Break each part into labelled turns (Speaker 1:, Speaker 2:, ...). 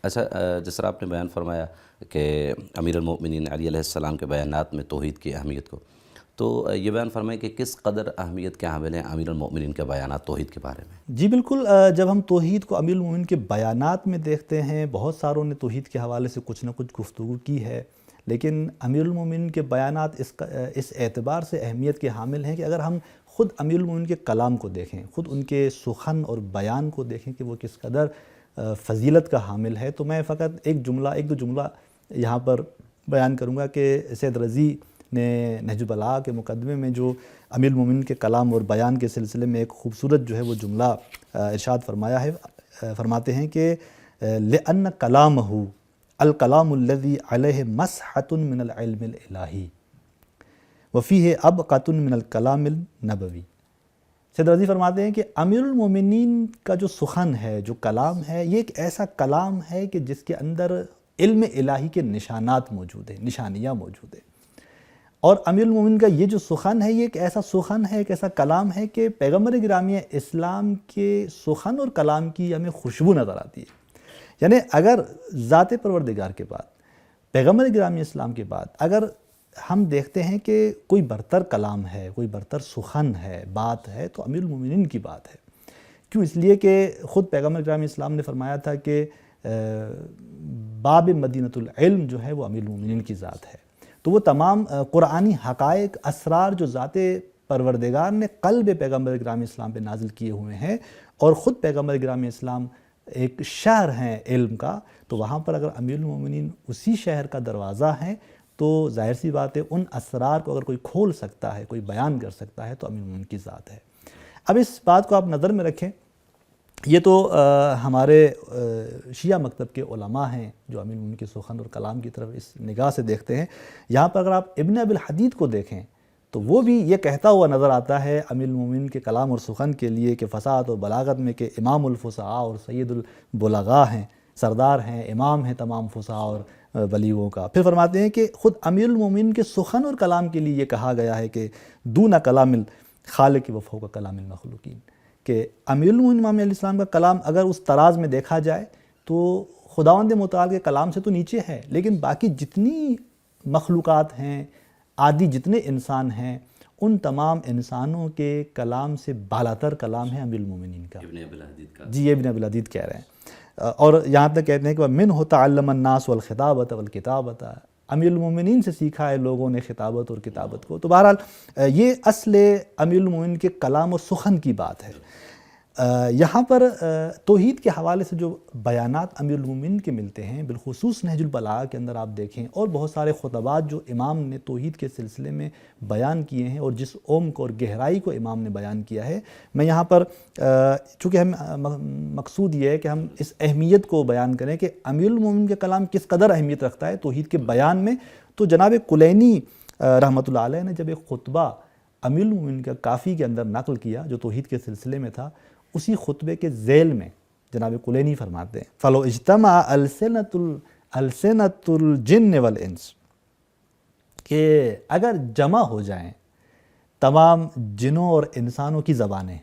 Speaker 1: اچھا، جس طرح آپ نے بیان فرمایا کہ امیر المؤمنین علی علیہ السلام کے بیانات میں توحید کی اہمیت کو، تو یہ بیان فرمائیں کہ کس قدر اہمیت کے حامل ہیں امیر المؤمنین کے بیانات توحید کے بارے میں؟
Speaker 2: جی بالکل، جب ہم توحید کو امیر المومنین کے بیانات میں دیکھتے ہیں، بہت ساروں نے توحید کے حوالے سے کچھ نہ کچھ گفتگو کی ہے، لیکن امیر المومنین کے بیانات اس اعتبار سے اہمیت کے حامل ہیں کہ اگر ہم خود امیر المومنین کے کلام کو دیکھیں، خود ان کے سخن اور بیان کو دیکھیں کہ وہ کس قدر فضیلت کا حامل ہے، تو میں فقط ایک دو جملہ یہاں پر بیان کروں گا کہ سید رضی نے نہج البلاغہ کے مقدمے میں جو امیر المومنین کے کلام اور بیان کے سلسلے میں ایک خوبصورت جو ہے وہ جملہ ارشاد فرمایا ہے، فرماتے ہیں کہ لِأَنَّ كَلَامَهُ الْكَلَامُ الَّذِي عَلَيْهِ مَسْحَةٌ مِّنَ الْعِلْمِ الْإِلَٰهِي وَفِيهِ أَبْقَةٌ مِّنَ الْكَلَامِ النَّبَوِي۔ سید رضی فرماتے ہیں کہ امیر المومنین کا جو سخن ہے، جو کلام ہے، یہ ایک ایسا کلام ہے کہ جس کے اندر علم الہی کے نشانات موجود ہیں، نشانیاں موجود ہیں، اور امیر المومنین کا یہ جو سخن ہے، یہ ایک ایسا سخن ہے، ایک ایسا کلام ہے کہ پیغمبر گرامی اسلام کے سخن اور کلام کی ہمیں خوشبو نظر آتی ہے۔ یعنی اگر ذات پروردگار کے بعد، پیغمبر گرامی اسلام کے بعد اگر ہم دیکھتے ہیں کہ کوئی برتر کلام ہے، کوئی برتر سخن ہے، بات ہے، تو امیر المومنین کی بات ہے۔ کیوں؟ اس لیے کہ خود پیغمبر گرامی اسلام نے فرمایا تھا کہ باب مدینۃ العلم جو ہے وہ امیر المومنین کی ذات ہے۔ تو وہ تمام قرآنی حقائق، اسرار جو ذات پروردگار نے قلب پیغمبر گرامی اسلام پہ نازل کیے ہوئے ہیں، اور خود پیغمبر گرامی اسلام ایک شہر ہیں علم کا، تو وہاں پر اگر امیر المومنین اسی شہر کا دروازہ ہیں تو ظاہر سی بات ہے ان اسرار کو اگر کوئی کھول سکتا ہے، کوئی بیان کر سکتا ہے، تو امیر المومنین کی ذات ہے۔ اب اس بات کو آپ نظر میں رکھیں، یہ تو ہمارے شیعہ مکتب کے علماء ہیں جو امیر المومنین کے سخن اور کلام کی طرف اس نگاہ سے دیکھتے ہیں۔ یہاں پر اگر آپ ابن ابی الحدید کو دیکھیں تو وہ بھی یہ کہتا ہوا نظر آتا ہے امیر المومنین کے کلام اور سخن کے لیے کہ فصاحت اور بلاغت میں کہ امام الفصحاء اور سید البلغاء ہیں، سردار ہیں، امام ہیں تمام فصحاء اور بلیغوں کا۔ پھر فرماتے ہیں کہ خود امیر المومنین کے سخن اور کلام کے لیے یہ کہا گیا ہے کہ دون کلام الخالق و فوق کلام المخلوقین، کہ امیر المومنین امام علیہ السلام کا کلام اگر اس تراز میں دیکھا جائے تو خداوند متعال کے کلام سے تو نیچے ہے، لیکن باقی جتنی مخلوقات ہیں، عادی جتنے انسان ہیں، ان تمام انسانوں کے کلام سے بالاتر کلام ہے امیر المومنین کا۔
Speaker 1: ابن ابی الحدید کا
Speaker 2: جی، یہ ابن ابی الحدید کہہ رہے ہیں، اور یہاں تک کہتے ہیں کہ وَمِنْهُ تَعَلَّمَ النَّاسُ وَالْخِطَابَةَ وَالْكِتَابَةَ، امیر المومنین سے سیکھا ہے لوگوں نے خطابت اور کتابت کو۔ تو بہرحال یہ اصل امیر المومنین کے کلام و سخن کی بات ہے۔ یہاں پر توحید کے حوالے سے جو بیانات امیر المومنین کے ملتے ہیں، بالخصوص نہج البلاغہ کے اندر آپ دیکھیں، اور بہت سارے خطبات جو امام نے توحید کے سلسلے میں بیان کیے ہیں اور جس عمق اور گہرائی کو امام نے بیان کیا ہے، میں یہاں پر چونکہ ہم مقصود یہ ہے کہ ہم اس اہمیت کو بیان کریں کہ امیر المومنین کے کلام کس قدر اہمیت رکھتا ہے توحید کے بیان میں، تو جناب کلینی رحمۃ اللہ علیہ نے جب ایک خطبہ امیر المومنین کا کافی کے اندر نقل کیا جو توحید کے سلسلے میں تھا، اسی خطبے کے ذیل میں جناب کلینی فرماتے ہیں فَلَوْ اجْتَمَعَ أَلْسِنَةُ الْجِنِّ وَالْإِنسِ، کہ اگر جمع ہو جائیں تمام جنوں اور انسانوں کی زبانیں،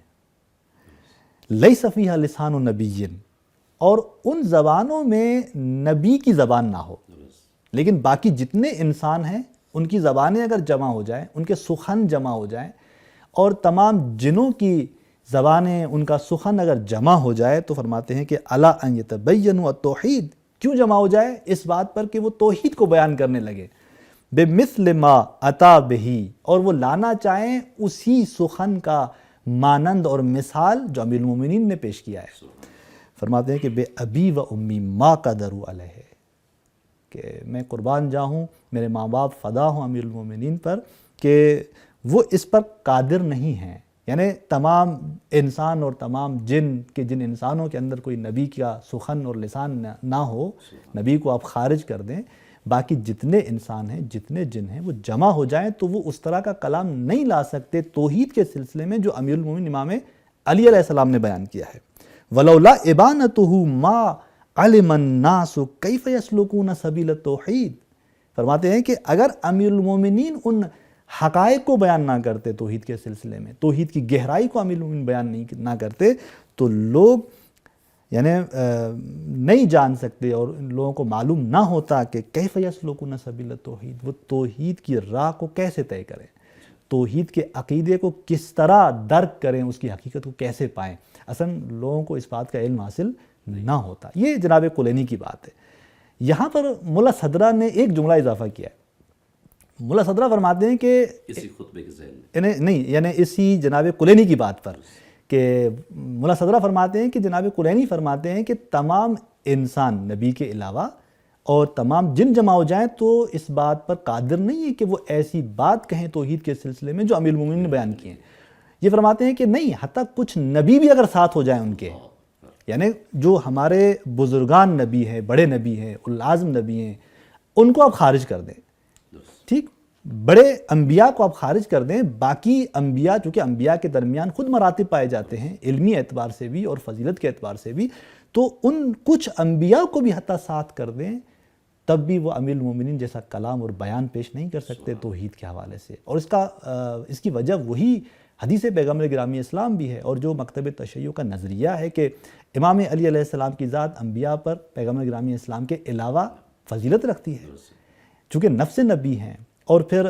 Speaker 2: لَيْسَ فِيهَا لِسَانُ نَبِيٍّ، اور ان زبانوں میں نبی کی زبان نہ ہو، لیکن باقی جتنے انسان ہیں ان کی زبانیں اگر جمع ہو جائیں، ان کے سخن جمع ہو جائیں، اور تمام جنوں کی زبانیں، ان کا سخن اگر جمع ہو جائے، تو فرماتے ہیں کہ الا ان یتبینوا التوحید، کیوں جمع ہو جائے؟ اس بات پر کہ وہ توحید کو بیان کرنے لگے، بمثل ما اتا بہی، اور وہ لانا چاہیں اسی سخن کا مانند اور مثال جو امیر المومنین نے پیش کیا ہے۔ فرماتے ہیں کہ بے ابی و امی ما قدروا علیہ، کہ میں قربان جاؤں، میرے ماں باپ فدا ہوں امیر المومنین پر کہ وہ اس پر قادر نہیں ہیں۔ یعنی تمام انسان اور تمام جن کے جن انسانوں کے اندر کوئی نبی کا سخن اور لسان نہ ہو، نبی کو آپ خارج کر دیں، باقی جتنے انسان ہیں، جتنے جن ہیں، وہ جمع ہو جائیں تو وہ اس طرح کا کلام نہیں لا سکتے توحید کے سلسلے میں جو امیر المومنین امام علی علیہ السلام نے بیان کیا ہے۔ وَلَوْلَا إِبَانَتُهُ مَا عَلِمَ النَّاسُ كَيْفَ يَسْلُكُونَ سَبِيلَ التَّوْحِيدِ، فرماتے ہیں کہ اگر امیر المومنین ان حقائق کو بیان نہ کرتے توحید کے سلسلے میں، توحید کی گہرائی کو امیر المومنین بیان نہ کرتے، تو لوگ یعنی نہیں جان سکتے اور ان لوگوں کو معلوم نہ ہوتا کہ کیف یسلکون سبیل التوحید، وہ توحید کی راہ کو کیسے طے کریں، توحید کے عقیدے کو کس طرح درک کریں، اس کی حقیقت کو کیسے پائیں۔ اصلا لوگوں کو اس بات کا علم حاصل نہ ہوتا۔ یہ جناب کلینی کی بات ہے۔ یہاں پر ملا صدرہ نے ایک جملہ اضافہ کیا ہے۔ ملا صدرہ فرماتے ہیں کہ
Speaker 1: اسی خطبے کے ذہن میں
Speaker 2: نہیں، یعنی اسی جناب کلینی کی بات پر کہ ملا صدرہ فرماتے ہیں کہ جناب کلینی فرماتے ہیں کہ تمام انسان نبی کے علاوہ اور تمام جن جمع ہو جائیں تو اس بات پر قادر نہیں ہے کہ وہ ایسی بات کہیں توحید کے سلسلے میں جو امیر المومنین نے بیان کیے ہیں۔ یہ فرماتے ہیں کہ نہیں، حتیٰ کچھ نبی بھی اگر ساتھ ہو جائیں ان کے، یعنی جو ہمارے بزرگان نبی ہیں، بڑے نبی ہیں، العظم نبی ہیں، ان کو آپ خارج کر دیں، ٹھیک، بڑے انبیاء کو آپ خارج کر دیں، باقی انبیاء، چونکہ انبیاء کے درمیان خود مراتب پائے جاتے ہیں علمی اعتبار سے بھی اور فضیلت کے اعتبار سے بھی، تو ان کچھ انبیاء کو بھی حتیٰ ساتھ کر دیں، تب بھی وہ امیر المومنین جیسا کلام اور بیان پیش نہیں کر سکتے توحید کے حوالے سے۔ اور اس کی وجہ وہی حدیث پیغمبر گرامی اسلام بھی ہے، اور جو مکتب تشیع کا نظریہ ہے کہ امام علی علیہ السلام کی ذات انبیاء پر پیغمبر گرامی اسلام کے علاوہ فضیلت رکھتی ہے، چونکہ نفس نبی ہیں اور پھر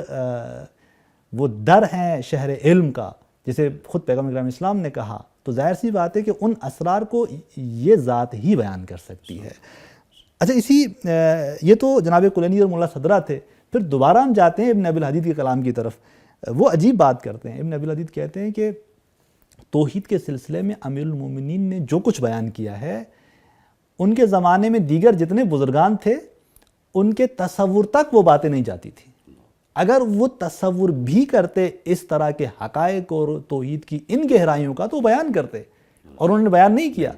Speaker 2: وہ در ہیں شہر علم کا، جسے خود پیغمبر گرامی اسلام نے کہا، تو ظاہر سی بات ہے کہ ان اسرار کو یہ ذات ہی بیان کر سکتی ہے۔ اچھا، یہ تو جناب کلینی اور ملا صدرہ تھے۔ پھر دوبارہ ہم جاتے ہیں ابن ابی الحدید کے کلام کی طرف۔ وہ عجیب بات کرتے ہیں۔ ابن ابی الحدید کہتے ہیں کہ توحید کے سلسلے میں امیر المومنین نے جو کچھ بیان کیا ہے، ان کے زمانے میں دیگر جتنے بزرگان تھے ان کے تصور تک وہ باتیں نہیں جاتی تھیں۔ اگر وہ تصور بھی کرتے اس طرح کے حقائق اور توحید کی ان گہرائیوں کا تو بیان کرتے، اور انہوں نے بیان نہیں کیا۔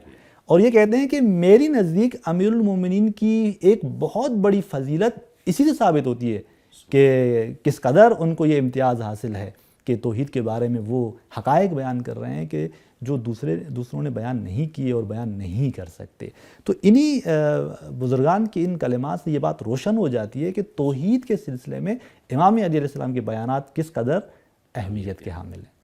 Speaker 2: اور یہ کہتے ہیں کہ میری نزدیک امیر المومنین کی ایک بہت بڑی فضیلت اسی سے ثابت ہوتی ہے کہ کس قدر ان کو یہ امتیاز حاصل ہے کہ توحید کے بارے میں وہ حقائق بیان کر رہے ہیں کہ جو دوسروں نے بیان نہیں کیے اور بیان نہیں کر سکتے۔ تو انہی بزرگان کی ان کلمات سے یہ بات روشن ہو جاتی ہے کہ توحید کے سلسلے میں امام علی علیہ السلام کے بیانات کس قدر اہمیت کے حامل ہیں۔